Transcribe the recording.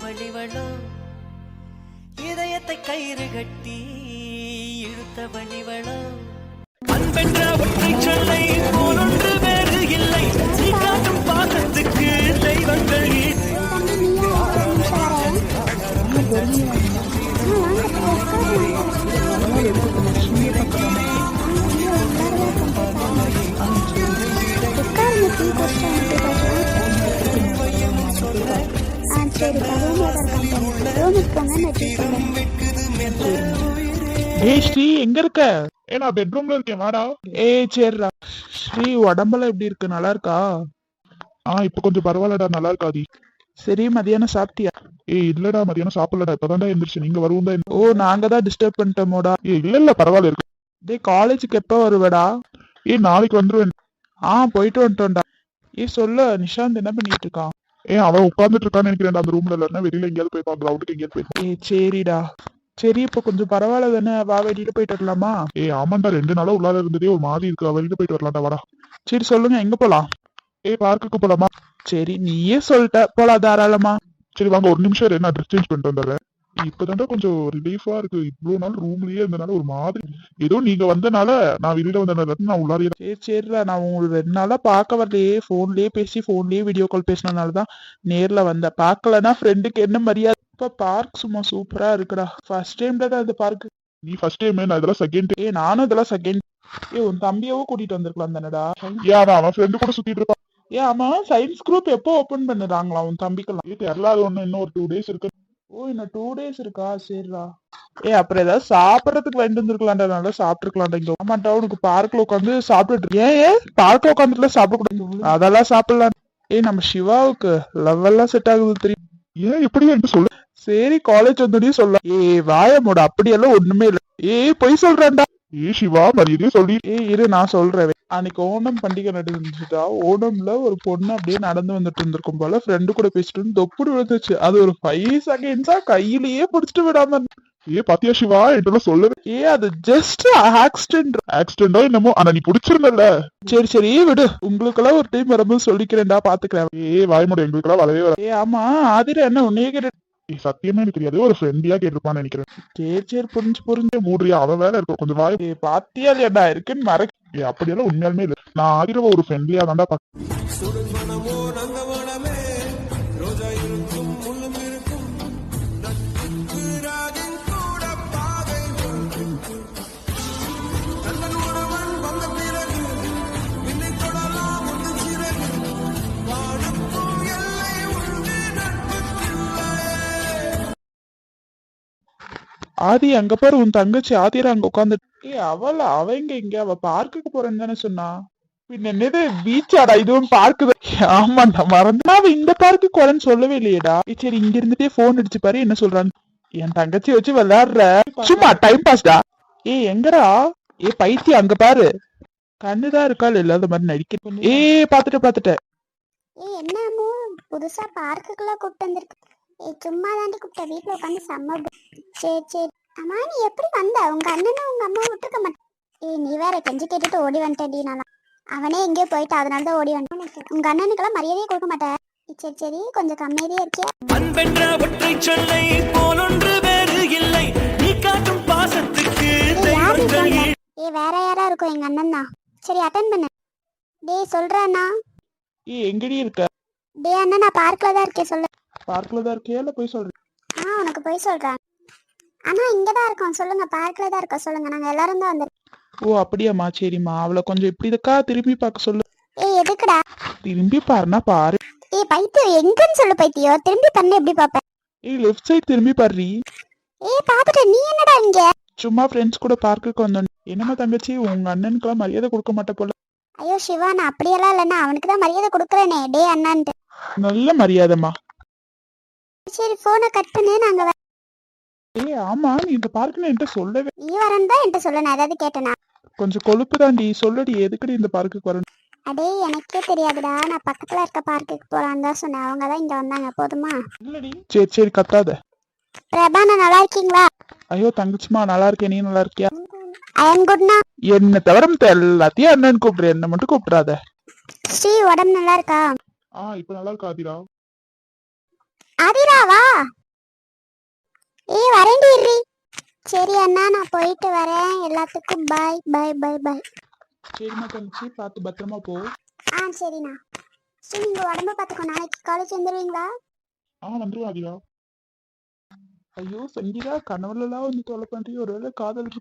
வழிவளோ இதயத்தை கயிறு கட்டி இழுத்த வழிவளோ அன்பென்ற ஒற்றை சொல்லை போலொன்று வேறு இல்லை நீ காட்டும் பாசத்துக்கு தெய்வங்கள் ஸ்ரீ எங்க இருக்க? நான் பெட்ரூம்ல இருக்கேன், வாடா. சரிடா. ஸ்ரீ உடம்பெல்லாம் எப்படி இருக்கு, நல்லா இருக்கா? இப்ப கொஞ்சம் பரவாயில்லடா, நல்லா இருக்காதி. சரி, மதியானம் சாப்பிட்டியா? இல்லடா, மதியானம் சாப்பிடலடா, இப்பதான்டா எந்திரிச்சு. நீங்க வருவதா? நாங்க தான் டிஸ்டர்ப் பண்ணிட்டோமோடா. இல்ல பரவாயில்ல இருக்கு. காலேஜுக்கு எப்ப வருவடா? நாளைக்கு வந்துருவேன். போயிட்டு வந்துட்டோம்டா. சொல்லு, நிஷாந்த் என்ன பண்ணிட்டு இருக்கான்? அவன் உட்கார்ந்துட்டு இருக்கான்னு நினைக்கிறேன் அந்த ரூம்ல, இல்லன்னா வெளியில எங்கேயாவது போயிருப்பான், கிரவுண்டுக்கு எங்கேயாவது போயிருப்பான். சரிடா. சரி, இப்ப கொஞ்சம் பரவாயில்ல தானே? வா, வெளியில போயிட்டு வரலாமா? ஆமாண்டா, 2 நாளா உள்ளார இருந்ததே ஒரு மாதிரி இருக்கு, வெளியில போயிட்டு வரலாம்டா, வாடா. சரி, சொல்லுங்க, எங்க போலாம்? பார்க்குக்கு போலாமா? சரி, நீயே சொல்லிட்ட, போலாம் தாராளமா. சரி வாங்க, ஒரு நிமிஷம் நான் ட்ரெஸ் சேஞ்ச் பண்ணிட்டு வந்துடுறேன். இப்பதான்டா கொஞ்சம் ரிலீஃபா இருக்கு. இவ்வளவு நாள் ரூம்லயே இருந்தனால ஒரு மாதிரி, ஏதோ நீங்க வந்தனால நான் வெளியில வந்தனால நான் உள்ளார. சரிடா, நான் உங்களுக்கு 2 நாளா பார்க்க வரலையே, போன்லயே பேசி போன்லயே வீடியோ கால் பேசினதுனாலதான் நேர்ல வந்தேன். பார்க்கலன்னா ஃப்ரெண்டுக்கு என்ன மரியாதை. இப்ப பார்க் சும்மா சூப்பரா இருக்குடா. ஃபர்ஸ்ட் டைம் தான் இந்த பார்க். நீ ஃபர்ஸ்ட் டைம், நான் இதெல்லாம் செகண்ட். நானும் இதெல்லாம் செகண்ட். உன் தம்பியவும் கூட்டிட்டு வந்திருக்கலாம் தானடா? அவன் ஃப்ரெண்டு கூட சுத்திட்டு இருப்பான். ஆமா, சயின்ஸ் குரூப் எப்போ ஓபன் பண்ணுறாங்களா உன் தம்பிக்கெல்லாம்? தெரியல, அது ஒண்ணு இன்னும் ஒரு 2 days இருக்கு. இன்னும் 2 days இருக்கா? சரிடா. அப்புறம் ஏதாவது சாப்பிடறதுக்கு வாங்கிட்டு வந்துருக்கலாம்டா, நல்லா சாப்பிட்டுருக்கலாம்டா. இங்க ஆமாண்டா, உனக்கு பார்க்ல உட்காந்து சாப்பிட்டுட்டு பார்க்ல உட்காந்துட்டுல சாப்பிடக்கூடாது, அதெல்லாம் சாப்பிடலாம். நம்ம சிவாவுக்கு லவ் எல்லாம் செட் ஆகுது தெரியும். எப்படி என்று சொல்லு. சரி, காலேஜ் வந்தோடய சொல்ல. வாயமோட, அப்படியெல்லாம் ஒண்ணுமே இல்ல. பொய் சொல்றேன்டா. சிவா, மரியாதையே சொல்லி. இரு, நான் சொல்றேன். அன்னைக்கு ஓணம் பண்டிகை நடந்துச்சுட்டா. ஓணம்ல ஒரு பொண்ணு அப்படியே நடந்து வந்துட்டு இருந்திருக்கும் போல, ஃப்ரெண்டு கூட பேசிட்டு தொப்புடு விழுந்துச்சு. அது ஒரு 5 seconds கையிலேயே பிடிச்சிட்டு விடாம. பாத்தியா சிவா, என்கிட்ட சொல்லவே. அது ஜஸ்ட் ஆக்சிடென்டோ என்னமோ, ஆனா நீ பிடிச்சிருந்தல. சரி விடு, உங்களுக்கெல்லாம் ஒரு டைம் வரும்போது சொல்லிக்கிறேன்டா, பாத்துக்கிறேன். வாய்மோட, எங்களுக்கெல்லாம் வரவே வர. ஆமா, ஆதிர என்ன உன்னையே கேட்டு. சத்தியமே எனக்கு தெரியாது, ஒரு ஃப்ரெண்டியா கேட்டிருப்பான்னு நினைக்கிறேன். சரி புரிஞ்சு மூடுறியா? அவன் வேலை இருக்கும், கொஞ்சம் வாய். பாத்தியா இல்லையா இருக்குன்னு மறக்க. அப்படியெல்லாம் உண்மையாலுமே இல்லை, நான் ஆதிரவ ஒரு ஃப்ரெண்ட்லியா தான்டா பாக்க. ஆதி, அங்க பாரு, உன் தங்கச்சி ஆதிரா அங்க உட்காந்து. அவங்க இங்க அவ பார்க்குக்கு போறேன்னு தானே சொன்னா. பின்ன என்னது பீச்சாடா? இதுவும் பார்க்கு தான். ஆமாண்டா, மறந்து. அவ இந்த பார்க்குக்கு வரேன்னு சொல்லவே இல்லையேடா. சரி, இங்க இருந்துட்டே போன் அடிச்சு பாரு என்ன சொல்றான்னு. என் தங்கச்சி வச்சு விளையாடுற, சும்மா டைம் பாஸ்டா. எங்கடா? பைத்தியம், அங்க பாரு, கண்ணுதான் இருக்காள், இல்லாத மாதிரி நடிக்க. பாத்துட்டேன். என்னமோ புதுசா பார்க்குக்குள்ள கூப்பிட்டு வந்திருக்கு. சும்மா தாண்டி கூப்பிட்ட, வீட்டுல உட்காந்து செம்ம. சரி. அம்மா, நீ எப்படி வந்த? உங்க அண்ணனும் உங்க அம்மா விட்டுருக்க மாட்டேன். நீ வேற கெஞ்சி கேட்டுட்டு ஓடி வந்துட்டேன்டி. நானா அவனே எங்கேயோ போயிட்டு அதனாலதான் ஓடி வந்தேன். உங்க அண்ணனுக்கெல்லாம் மரியாதையே கொடுக்க மாட்டேன். சரி, கொஞ்சம் கம்மியாவே இருக்கியா? அன்பென்ற ஒற்றை சொல்லை போலொன்று வேறு இல்லை நீ காட்டும் பாசத்துக்கு வேற யாரா இருக்கும்? எங்க அண்ணன் தான். சரி, அட்டன் பண்ணு. சொல்றேன்னா எங்கடி இருக்க? அண்ணா, நான் பார்க்ல தான் இருக்கேன். சொல்லு. பார்க்ல தான் இருக்கே, இல்ல போய் சொல்றேன்? உனக்கு போய் சொல்றேன். ஆனா இங்கதான் இருக்கோம். சொல்லுங்க, பார்க்ல தான் இருக்கோம். சொல்லுங்க, நாங்க எல்லாரும் தான் வந்திருக்கோம். அப்படியாம்மா, சரிம்மா. அவளை கொஞ்சம் இப்படி இருக்கா திரும்பி பார்க்க சொல்லு. எதுக்குடா? திரும்பி பாருனா பாரு. பைத்தியம், எங்கன்னு சொல்லு. பைத்தியம், திரும்பி பண்ண எப்படி பாப்ப? லெஃப்ட் சைடு திரும்பி பாரு. பாத்துட்ட. நீ என்னடா இங்க? சும்மா ஃப்ரெண்ட்ஸ் கூட பார்க்குக்கு வந்தோம். என்னமா தங்கச்சி, உங்க அண்ணனுக்குலாம் மரியாதை கொடுக்க மாட்ட போல. ஐயோ சிவா, நான் அப்படியெல்லாம் இல்லைன்னா அவனுக்கு தான் மரியாதை கொடுக்குறேனே. அண்ணான்ட்டு நல்ல மரியாதைமா. சரி, போனை கட் பண்ணு. நாங்க ஆமா, நீ இந்த பார்க்குன்னு என்கிட்ட சொல்லவே. நீ வரேன்னு தான் என்கிட்ட சொல்ல. நான் ஏதாவது கேட்டேனா? கொஞ்சம் கொழுப்பு தாண்டி, சொல்லடி, எதுக்கடி இந்த பார்க்குக்கு வரணும்? அடே, எனக்கே தெரியாதுடா. நான் பக்கத்துல இருக்க பார்க்குக்கு போலான்னு தான் சொன்னேன். அவங்க தான் இங்க வந்தாங்க. போதுமா? சரி கத்தாத. பிரபா, நான் நல்லா இருக்கீங்களா? ஐயோ தங்கச்சிமா, நல்லா இருக்கேன். நீ நல்லா இருக்கியா? ஐ அம் குட்னா. என்ன தவிர எல்லாத்தையும் அண்ணன் கூப்பிடுறேன், என்ன மட்டும் கூப்பிடாத. ஸ்ரீ, உடம்பு நல்லா இருக்கா? இப்ப நல்லா இருக்கா ஆதிரா? ஆதிராவா வரேன்டி. சரி அண்ணா நான் போயிட்டு வரேன். எல்லாத்துக்கும் பாய் பாய் பாய் பாய். சரிம்மா தங்கச்சி, பார்த்து பத்திரமா போ. சரிண்ணா. சரி நீங்க உடம்ப பாத்துக்கோ. நாளைக்கு காலேஜ் வந்துருவீங்களா? வந்துருவோம் ஆதிரா. ஐயோ சங்கீதா, கனவுல எல்லாம் வந்து தொலை பண்றீங்க. ஒருவேளை காதல்